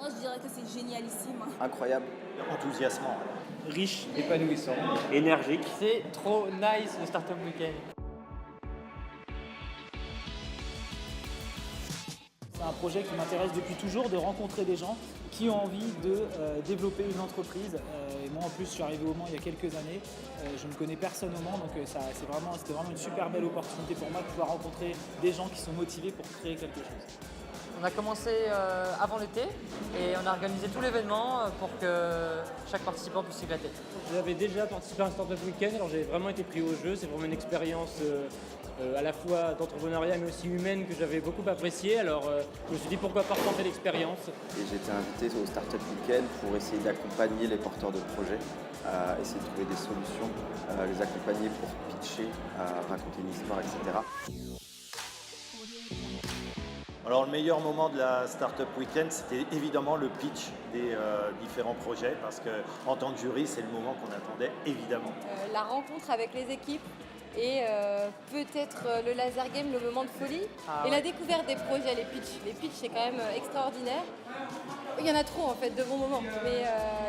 Moi, je dirais que c'est génialissime. Incroyable. Enthousiasmant. Riche, épanouissant. Énergique. C'est trop nice le Startup Weekend. C'est un projet qui m'intéresse depuis toujours, de rencontrer des gens qui ont envie de développer une entreprise. Et moi en plus je suis arrivé au Mans il y a quelques années, je ne connais personne au Mans, donc c'était vraiment une super belle opportunité pour moi de pouvoir rencontrer des gens qui sont motivés pour créer quelque chose. On a commencé avant l'été et on a organisé tout l'événement pour que chaque participant puisse s'éclater. J'avais déjà participé à un Startup Weekend, alors j'ai vraiment été pris au jeu. C'est vraiment une expérience à la fois d'entrepreneuriat mais aussi humaine que j'avais beaucoup appréciée. Alors je me suis dit pourquoi pas tenter l'expérience. Et j'ai été invité au Startup Weekend pour essayer d'accompagner les porteurs de projets, essayer de trouver des solutions, les accompagner pour pitcher, raconter une histoire, etc. Alors le meilleur moment de la Startup Weekend, c'était évidemment le pitch des différents projets, parce qu'en tant que jury, c'est le moment qu'on attendait évidemment. La rencontre avec les équipes et peut-être le laser game, le moment de folie, et la découverte des projets, les pitchs. Les pitchs, c'est quand même extraordinaire. Il y en a trop en fait, de bons moments.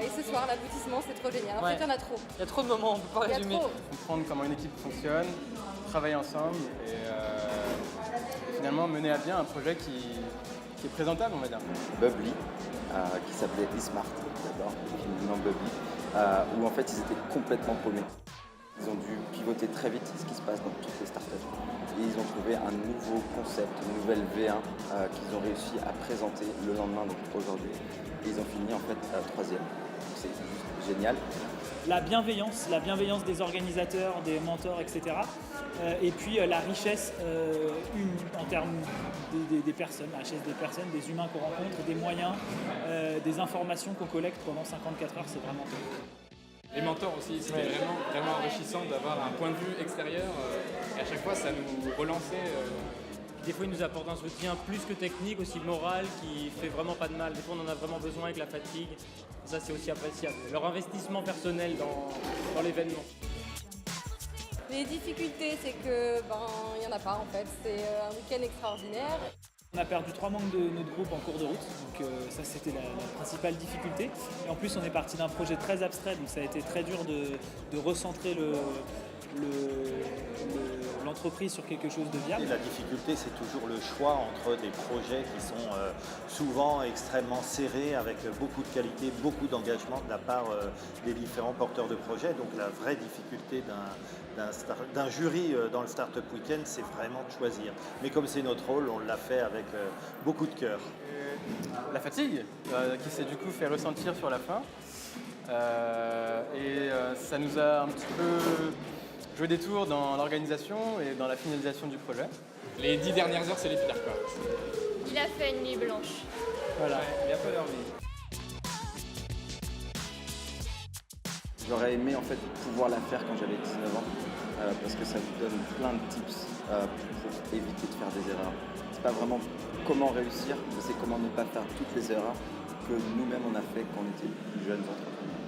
Et ce soir, l'aboutissement, c'est trop génial. En fait, il y en a trop. Il y a trop de moments, on ne peut pas Il y a résumer. trop. Comprendre comment une équipe fonctionne, travailler ensemble et finalement mener à bien un projet qui est présentable, on va dire. Bubbly, qui s'appelait eSmart d'abord, finalement Bubbly, où en fait ils étaient complètement paumés. Ils ont dû pivoter très vite, c'est ce qui se passe dans toutes les startups. Et ils ont trouvé un nouveau concept, une nouvelle V1 qu'ils ont réussi à présenter le lendemain, donc aujourd'hui. Et ils ont fini en fait troisième. Donc c'est juste génial. La bienveillance des organisateurs, des mentors, etc. Et puis la richesse en termes des personnes, la richesse des personnes, des humains qu'on rencontre, des moyens, des informations qu'on collecte pendant 54 heures, c'est vraiment top. Les mentors aussi, c'était vraiment enrichissant d'avoir un point de vue extérieur et à chaque fois ça nous relançait. Des fois, ils nous apportent un soutien plus que technique, aussi moral, qui fait vraiment pas de mal. Des fois, on en a vraiment besoin avec la fatigue. Ça, c'est aussi appréciable. Leur investissement personnel dans l'événement. Les difficultés, c'est que il n'y en a pas en fait. C'est un week-end extraordinaire. On a perdu 3 membres de notre groupe en cours de route, donc ça c'était la principale difficulté. Et en plus on est parti d'un projet très abstrait, donc ça a été très dur de recentrer l'entreprise sur quelque chose de viable. Et la difficulté, c'est toujours le choix entre des projets qui sont souvent extrêmement serrés, avec beaucoup de qualité, beaucoup d'engagement de la part des différents porteurs de projets. Donc la vraie difficulté d'un jury dans le Startup Weekend, c'est vraiment de choisir. Mais comme c'est notre rôle, on l'a fait avec beaucoup de cœur. La fatigue qui s'est du coup fait ressentir sur la fin. Ça nous a un petit peu joué des tours dans l'organisation et dans la finalisation du projet. Les 10 dernières heures, c'est les pires quoi. Il a fait une nuit blanche. Voilà, il a pas dormi. J'aurais aimé en fait pouvoir la faire quand j'avais 19 ans, parce que ça vous donne plein de tips pour éviter de faire des erreurs. C'est pas vraiment comment réussir, mais c'est comment ne pas faire toutes les erreurs que nous-mêmes on a fait quand on était plus jeunes entrepreneurs.